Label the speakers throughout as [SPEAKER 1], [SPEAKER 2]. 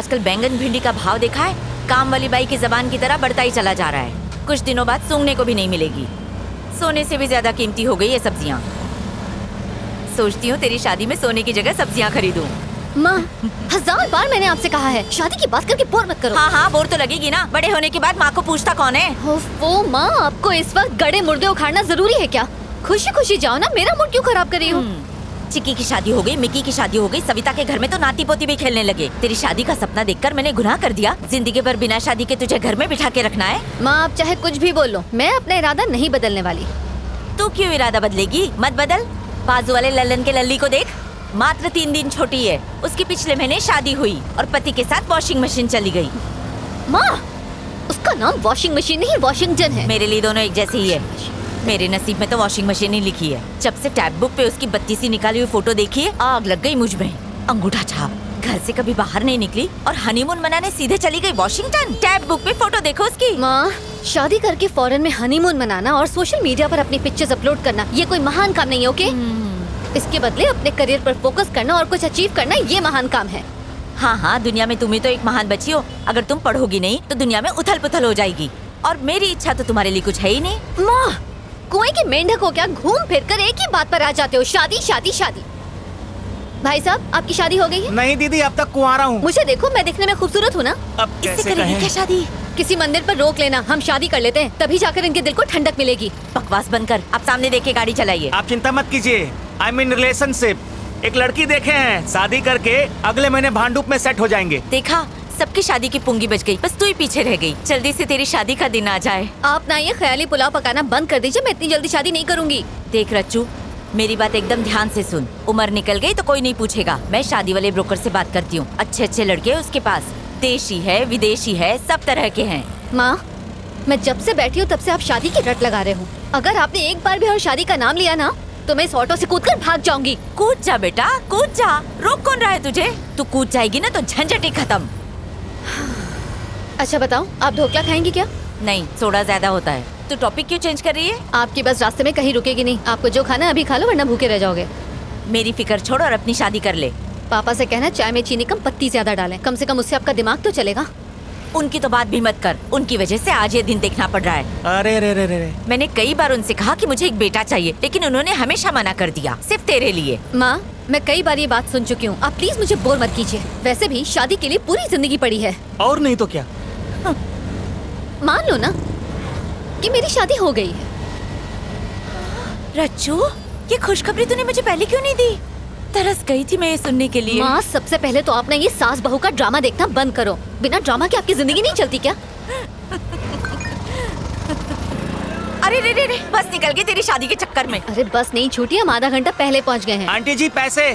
[SPEAKER 1] आजकल बैंगन भिंडी का भाव देखा है? काम वाली बाई की जबान की तरह बढ़ता ही चला जा रहा है। कुछ दिनों बाद सूंघने को भी नहीं मिलेगी। सोने से भी ज्यादा कीमती हो गई ये सब्जियाँ। सोचती हूँ तेरी शादी में सोने की जगह सब्जियाँ खरीदूं।
[SPEAKER 2] माँ, 1000 बार मैंने आपसे कहा है शादी की बात करके बोर मत करो।
[SPEAKER 1] हाँ हाँ, बोर तो लगेगी ना। बड़े होने के बाद माँ को पूछता कौन है?
[SPEAKER 2] वो माँ, आपको इस वक्त गड़े मुर्दे उखाड़ना जरूरी है क्या? खुशी खुशी जाओ ना, मेरा मूड क्यों खराब कर रही हो?
[SPEAKER 1] चिक्की की शादी हो गई, मिक्की की शादी हो गई, सविता के घर में तो नाती पोती भी खेलने लगे। तेरी शादी का सपना देखकर मैंने गुनाह कर दिया। जिंदगी भर बिना शादी के तुझे घर में बिठा के रखना है?
[SPEAKER 2] माँ, आप चाहे कुछ भी बोल लो, मैं अपना इरादा नहीं बदलने वाली।
[SPEAKER 1] तू क्यों इरादा बदलेगी? मत बदल। बाजू वाले लल्लन के लल्ली को देख, मात्र 3 दिन छोटी है। उसकी पिछले महीने शादी हुई और पति के साथ वॉशिंग मशीन चली गई।
[SPEAKER 2] माँ, उसका नाम वॉशिंग मशीन नहीं वॉशिंगटन है।
[SPEAKER 1] मेरे लिए दोनों एक जैसे ही है। मेरे नसीब में तो वॉशिंग मशीन ही लिखी है। जब से टैब बुक पे उसकी 32 निकाली हुई फोटो देखी है, आग लग गई मुझ में। अंगूठा छाप, घर से कभी बाहर नहीं निकली और हनीमून मनाने सीधे चली गई वॉशिंगटन। टैब बुक पे फोटो देखो उसकी।
[SPEAKER 2] माँ, शादी करके फॉरेन में हनीमून मनाना और सोशल मीडिया पर अपनी पिक्चर्स अपलोड करना ये कोई महान काम नहीं है, ओके? इसके बदले अपने करियर पर फोकस करना और कुछ अचीव करना ये महान काम है।
[SPEAKER 1] हाँ हाँ, दुनिया में तुम ही तो एक महान बच्ची हो। अगर तुम पढ़ोगी नहीं तो दुनिया में उथल पुथल हो जाएगी। और मेरी इच्छा तो तुम्हारे लिए कुछ है ही नहीं।
[SPEAKER 2] माँ, कुएं की मेंढक हो क्या? घूम फिर कर एक ही बात पर आ जाते हो, शादी शादी शादी। भाई साहब, आपकी शादी हो गई है?
[SPEAKER 3] नहीं दीदी, अब तक कुंवारा हूँ।
[SPEAKER 2] मुझे देखो, मैं दिखने में खूबसूरत हूँ ना?
[SPEAKER 3] अब
[SPEAKER 1] इससे
[SPEAKER 3] कैसे
[SPEAKER 1] करेंगे
[SPEAKER 3] कहें?
[SPEAKER 1] क्या शादी?
[SPEAKER 2] किसी मंदिर पर रोक लेना, हम शादी कर लेते हैं, तभी जाकर इनके दिल को ठंडक मिलेगी।
[SPEAKER 1] बकवास बंद कर, आप सामने देख के गाड़ी चलाइए।
[SPEAKER 3] आप चिंता मत कीजिए, आई एम इन रिलेशनशिप। एक लड़की देखे हैं, शादी करके अगले महीने भांडुप में सेट हो जाएंगे।
[SPEAKER 1] देखा, सबकी शादी की पुंगी बच गई, बस तू ही पीछे रह गई। जल्दी से तेरी शादी का दिन आ जाए।
[SPEAKER 2] आप ना ये ख्याली पुलाव पकाना बंद कर दीजिए, मैं इतनी जल्दी शादी नहीं करूंगी।
[SPEAKER 1] देख रच्चू, मेरी बात एकदम ध्यान से सुन। उम्र निकल गई तो कोई नहीं पूछेगा। मैं शादी वाले ब्रोकर से बात करती हूँ। अच्छे अच्छे लड़के उसके पास, देशी है विदेशी है, सब तरह के हैं।
[SPEAKER 2] माँ, मैं जब से बैठी हूँ तब से आप शादी की रट लगा रहे हो। अगर आपने एक बार भी और शादी का नाम लिया ना तो मैं इस ऑटो से कूदकर भाग जाऊंगी।
[SPEAKER 1] कूद जा बेटा, कूद जा। रोक कौन रहा है तुझे? तू कूद जाएगी ना तो झंझट ही खत्म।
[SPEAKER 2] अच्छा बताओ, आप ढोकला खाएंगी क्या?
[SPEAKER 1] नहीं, सोडा ज्यादा होता है। तू टॉपिक क्यों चेंज कर रही है?
[SPEAKER 2] आपकी बस रास्ते में कहीं रुकेगी नहीं। आपको जो खाना है अभी खा लो, वरना भूखे रह जाओगे।
[SPEAKER 1] मेरी फिक्र छोड़ और अपनी शादी कर ले।
[SPEAKER 2] पापा से कहना चाय में चीनी कम, पत्ती ज्यादा डालें। कम से कम उससे आपका दिमाग तो चलेगा।
[SPEAKER 1] उनकी तो बात भी मत कर। उनकी वजह से आज ये दिन देखना पड़ रहा है।
[SPEAKER 3] अरे रे रे रे रे।
[SPEAKER 1] मैंने कई बार उनसे कहा कि मुझे एक बेटा चाहिए, लेकिन उन्होंने हमेशा मना कर दिया, सिर्फ तेरे लिए।
[SPEAKER 2] माँ, मैं कई बार ये बात सुन चुकी हूँ, आप प्लीज मुझे बोर मत कीजिए। वैसे भी शादी के लिए पूरी जिंदगी पड़ी है।
[SPEAKER 3] और नहीं तो क्या।
[SPEAKER 2] मान लो ना कि मेरी शादी हो गई है।
[SPEAKER 1] रच्चू, ये खुशखबरी तूने मुझे पहले क्यों नहीं दी? तरस गई थी मैं ये सुनने के लिए।
[SPEAKER 2] माँ, सबसे पहले तो आपने ये सास बहू का ड्रामा देखना बंद करो। बिना ड्रामा के आपकी जिंदगी नहीं चलती क्या?
[SPEAKER 1] अरे रे रे रे, बस निकल गई तेरी शादी के चक्कर में।
[SPEAKER 2] अरे बस नहीं छूटी, हम आधा घंटा पहले पहुँच गए हैं।
[SPEAKER 3] आंटी जी पैसे।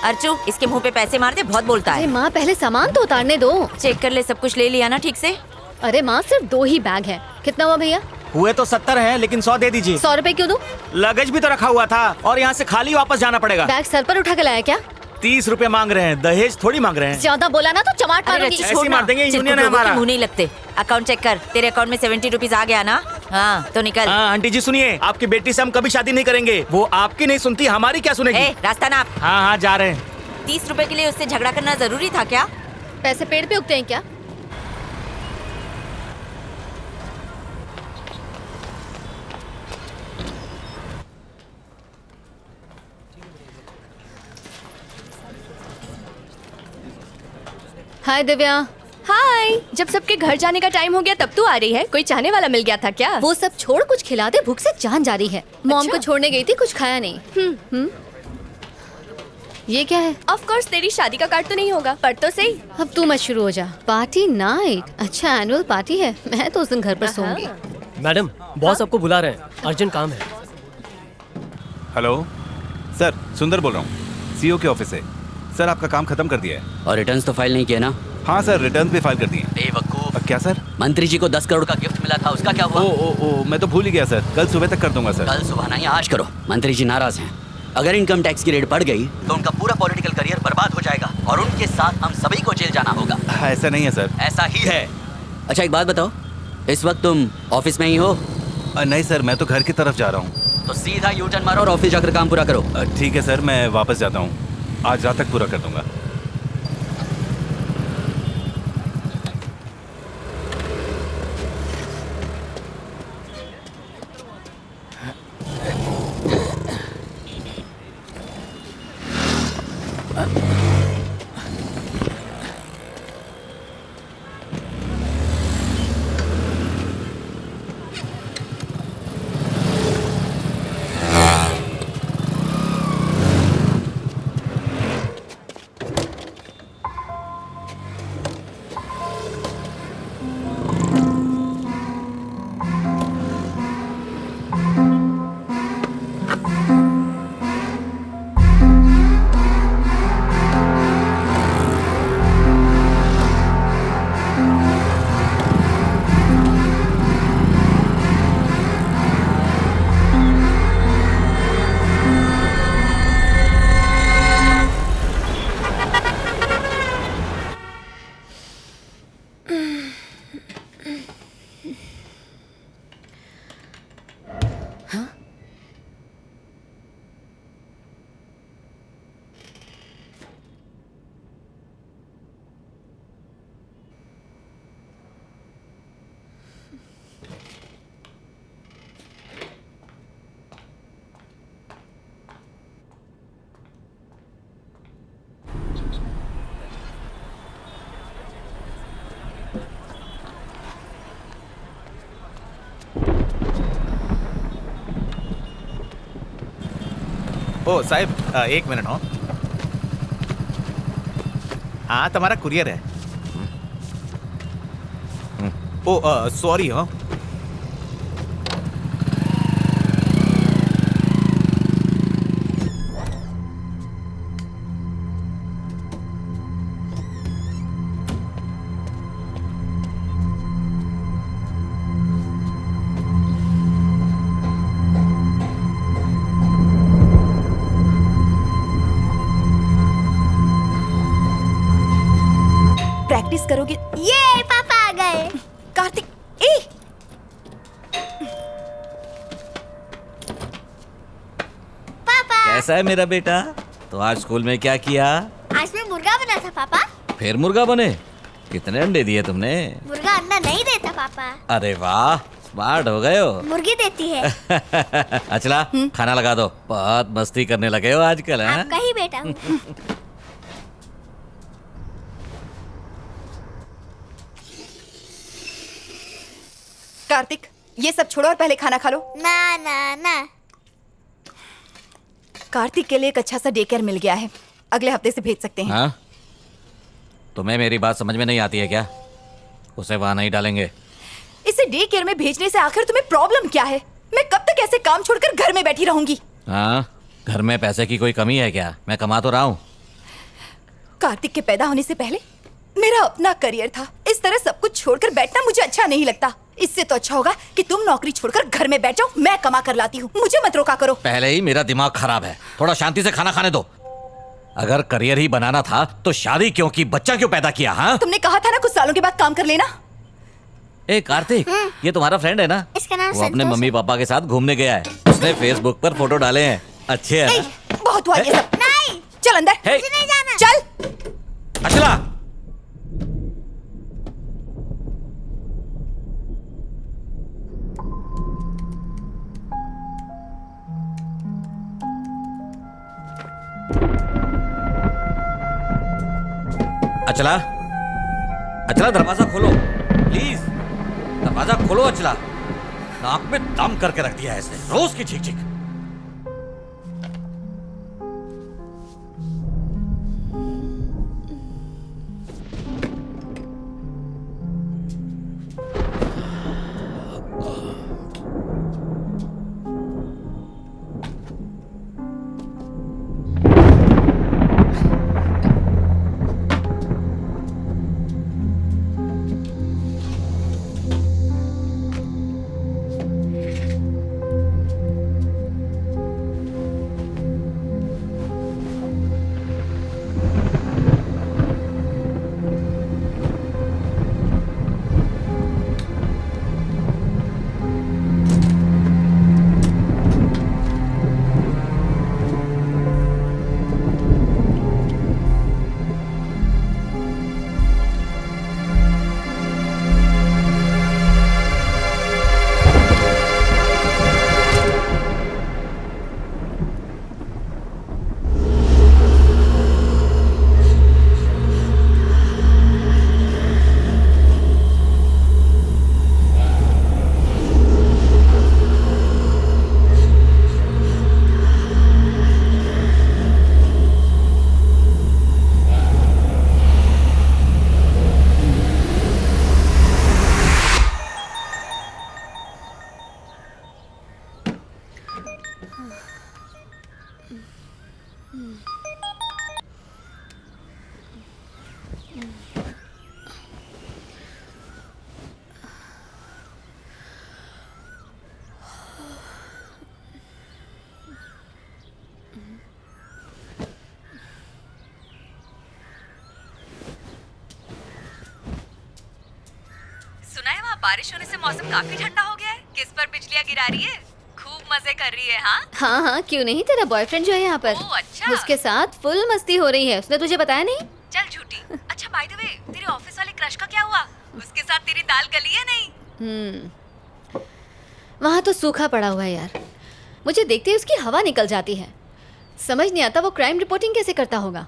[SPEAKER 1] अर्चू, इसके मुंह पे पैसे मार दे, बहुत बोलता
[SPEAKER 2] अरे
[SPEAKER 1] है।
[SPEAKER 2] माँ, पहले सामान तो उतारने दो।
[SPEAKER 1] चेक कर ले, सब कुछ ले लिया ना ठीक से?
[SPEAKER 2] अरे माँ, सिर्फ 2 ही बैग है। कितना हुआ भैया?
[SPEAKER 3] हुए तो 70 हैं, लेकिन 100 दे दीजिए।
[SPEAKER 2] 100 रुपए क्यों दूं?
[SPEAKER 3] लगेज भी तो रखा हुआ था और यहाँ से खाली वापस जाना पड़ेगा।
[SPEAKER 2] बैग सर पर उठा के लाया क्या?
[SPEAKER 3] 30 रुपए मांग रहे हैं, दहेज थोड़ी मांग रहे हैं।
[SPEAKER 2] ज्यादा बोला ना तो चमाट
[SPEAKER 1] अरे
[SPEAKER 2] मारूंगी।
[SPEAKER 1] रच्चू,
[SPEAKER 3] ऐसे
[SPEAKER 1] छोड़
[SPEAKER 3] मार
[SPEAKER 1] ना।
[SPEAKER 3] देंगे,
[SPEAKER 1] चिरकुट
[SPEAKER 3] यूनियन है
[SPEAKER 1] लोगों के
[SPEAKER 3] हमारा।
[SPEAKER 1] मुंह नहीं लगते। अकाउंट चेक कर, तेरे अकाउंट में 70 रुपीज आ गया ना? हाँ तो निकल।
[SPEAKER 3] हाँ आंटी जी सुनिए, आपकी बेटी से हम कभी शादी नहीं करेंगे। वो आपकी नहीं सुनती, हमारी क्या सुनेगी?
[SPEAKER 1] रास्ता नाप।
[SPEAKER 3] हाँ हाँ जा रहे हैं।
[SPEAKER 1] 30 रुपए के लिए उससे झगड़ा करना जरूरी था क्या?
[SPEAKER 2] पैसे पेड़ पे उगते हैं क्या? हाय दिव्या।
[SPEAKER 4] हाय, जब सबके घर जाने का टाइम हो गया तब तू आ रही है? कोई चाहने वाला मिल गया था क्या?
[SPEAKER 2] वो सब छोड़, कुछ खिला दे, भूख से जान जा रही है। मॉम को छोड़ने गई थी, कुछ खाया नहीं। ये क्या है?
[SPEAKER 4] ऑफ कोर्स तेरी शादी का कार्ड तो नहीं होगा, पर तो सही।
[SPEAKER 2] अब तू मत शुरू हो जा। Party night? अच्छा, एनुअल पार्टी है। मैं तो उस दिन घर पर सोऊंगी।
[SPEAKER 5] मैडम, बॉस आपको बुला रहे हैं, अर्जेंट काम है।
[SPEAKER 6] हेलो सर, सुंदर बोल रहा हूँ, सीईओ के ऑफिस से। सर आपका काम खत्म कर दिया है।
[SPEAKER 7] और रिटर्न्स तो फाइल नहीं किए ना?
[SPEAKER 6] हाँ सर, रिटर्न भी फाइल कर दिए।
[SPEAKER 7] बेवकूफ।
[SPEAKER 6] क्या सर?
[SPEAKER 7] मंत्री जी को 10 करोड़ का गिफ्ट मिला था, उसका क्या हुआ?
[SPEAKER 6] ओ मैं तो भूल ही गया सर। कल सुबह तक कर दूंगा सर।
[SPEAKER 7] कल सुबह नहीं, आज करो। मंत्री जी नाराज हैं। अगर इनकम टैक्स की रेट बढ़ गई तो उनका पूरा पॉलिटिकल करियर बर्बाद हो जाएगा और उनके साथ हम सभी को जेल जाना होगा।
[SPEAKER 6] ऐसा नहीं है सर।
[SPEAKER 7] ऐसा ही है। अच्छा एक बात बताओ, इस वक्त तुम ऑफिस में ही हो?
[SPEAKER 6] नहीं सर, मैं तो घर की तरफ जा रहा हूँ।
[SPEAKER 7] तो सीधा यू टर्न मारो और ऑफिस जाकर काम पूरा करो।
[SPEAKER 6] ठीक है सर, मैं वापस जाता हूँ। आज रात तक पूरा कर दूंगा।
[SPEAKER 3] ओ साहब, एक मिनट हो। हाँ, तुम्हारा कुरियर है। ओ सॉरी हो।
[SPEAKER 4] प्रैक्टिस करोगे?
[SPEAKER 8] ये पापा आ गए।
[SPEAKER 4] कार्तिक, ए
[SPEAKER 8] पापा
[SPEAKER 9] कैसा है मेरा बेटा? तो आज स्कूल में क्या किया?
[SPEAKER 8] आज मैं मुर्गा बना था पापा।
[SPEAKER 9] फिर मुर्गा बने? कितने अंडे दिए तुमने?
[SPEAKER 8] मुर्गा अंडा नहीं देता पापा,
[SPEAKER 9] अरे वाह, स्मार्ट हो गए हो।
[SPEAKER 8] मुर्गी देती है।
[SPEAKER 9] अचला, खाना लगा दो। बहुत मस्ती करने लगे हो आजकल, हैं?
[SPEAKER 8] आपका ही बेटा हूँ।
[SPEAKER 4] कार्तिक, ये सब छोड़ो और पहले खाना खा लो।
[SPEAKER 8] ना ना ना।
[SPEAKER 4] कार्तिक के लिए एक अच्छा सा डे केयर मिल गया है, अगले हफ्ते से भेज सकते हैं।
[SPEAKER 9] हाँ? तुम्हें मेरी बात समझ में नहीं आती है क्या? उसे वहां नहीं डालेंगे।
[SPEAKER 4] इसे डे केयर में भेजने से आखिर तुम्हें प्रॉब्लम क्या है? मैं कब तक ऐसे काम छोड़कर घर में बैठी रहूंगी?
[SPEAKER 9] हाँ, घर में पैसे की कोई कमी है क्या? मैं कमा तो रहा हूँ।
[SPEAKER 4] कार्तिक के पैदा होने से पहले मेरा अपना करियर था। इस तरह सब कुछ छोड़कर बैठना मुझे अच्छा नहीं लगता। इससे तो अच्छा होगा कि तुम नौकरी छोड़कर घर में बैठ जाओ, मैं कमा कर लाती हूँ। मुझे मत रोका करो।
[SPEAKER 9] पहले ही मेरा दिमाग खराब है, थोड़ा शांति से खाना खाने दो। अगर करियर ही बनाना था तो शादी क्यों की, बच्चा क्यों पैदा किया? हाँ,
[SPEAKER 4] तुमने कहा था ना कुछ सालों के बाद काम कर लेना।
[SPEAKER 9] ए कार्तिक, ये तुम्हारा फ्रेंड है ना?
[SPEAKER 8] इसका नाम
[SPEAKER 9] वो अपने
[SPEAKER 8] संतोष
[SPEAKER 9] मम्मी
[SPEAKER 8] है।
[SPEAKER 9] पापा के साथ घूमने गया है। उसने फेसबुक पर फोटो डाले हैं, अच्छे हैं
[SPEAKER 4] ए,
[SPEAKER 9] ना?
[SPEAKER 4] बहुत हुआ ये सब।
[SPEAKER 8] नहीं,
[SPEAKER 4] चल अंदर।
[SPEAKER 9] हे!
[SPEAKER 8] मुझे नहीं जाना।
[SPEAKER 4] चल।
[SPEAKER 9] अचला, अचला, अचला दरवाजा खोलो प्लीज, दरवाजा खोलो अचला। नाक में दम करके रख दिया है इसने, रोज की चीख चीख।
[SPEAKER 1] सुना है वहाँ बारिश होने से मौसम काफी ठंडा हो गया है। किस पर बिजलियाँ गिरा रही है? खूब मजे कर रही है। हाँ
[SPEAKER 2] हाँ हाँ, क्यों नहीं। तेरा बॉयफ्रेंड जो है यहाँ पर,
[SPEAKER 1] ओह, अच्छा।
[SPEAKER 2] उसके साथ फुल मस्ती हो रही है। उसने तुझे बताया नहीं?
[SPEAKER 1] चल झूठी। अच्छा बाय द वे, तेरे ऑफिस वाले क्रश का क्या हुआ? उसके साथ तेरी दाल गली है नहीं?
[SPEAKER 2] वहाँ तो सूखा पड़ा हुआ है यार। मुझे देखते ही उसकी हवा निकल जाती है। समझ नहीं आता वो क्राइम रिपोर्टिंग कैसे करता होगा।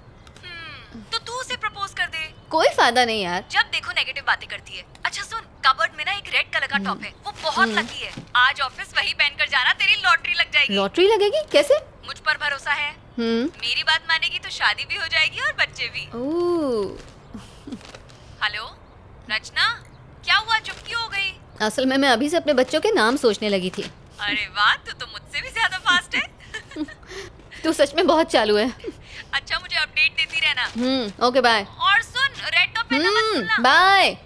[SPEAKER 1] तो तू उसे प्रपोज कर दे।
[SPEAKER 2] कोई फायदा नहीं यार।
[SPEAKER 1] जब देखो नेगेटिव बातें करती है। अच्छा सुन, कबर्ड में ना एक रेड कलर का टॉप है, वो बहुत लकी है। आज ऑफिस वही पहनकर जाना, तेरी लॉटरी लग जाएगी।
[SPEAKER 2] लॉटरी लगेगी? कैसे?
[SPEAKER 1] मुझ पर भरोसा है। मेरी बात मानेगी तो शादी भी हो जाएगी और बच्चे भी। हेलो रचना, क्या हुआ, चुप क्यों हो गई?
[SPEAKER 2] असल में मैं अभी से अपने बच्चों के नाम सोचने लगी थी।
[SPEAKER 1] अरे वाह, तू तो मुझसे भी ज्यादा फास्ट है।
[SPEAKER 2] तू सच में बहुत चालू है।
[SPEAKER 1] अच्छा, मुझे अपडेट देती रहना।
[SPEAKER 2] Okay bye.
[SPEAKER 1] और सुन, रेड टॉप पहनना मत भूलना।
[SPEAKER 2] बाय।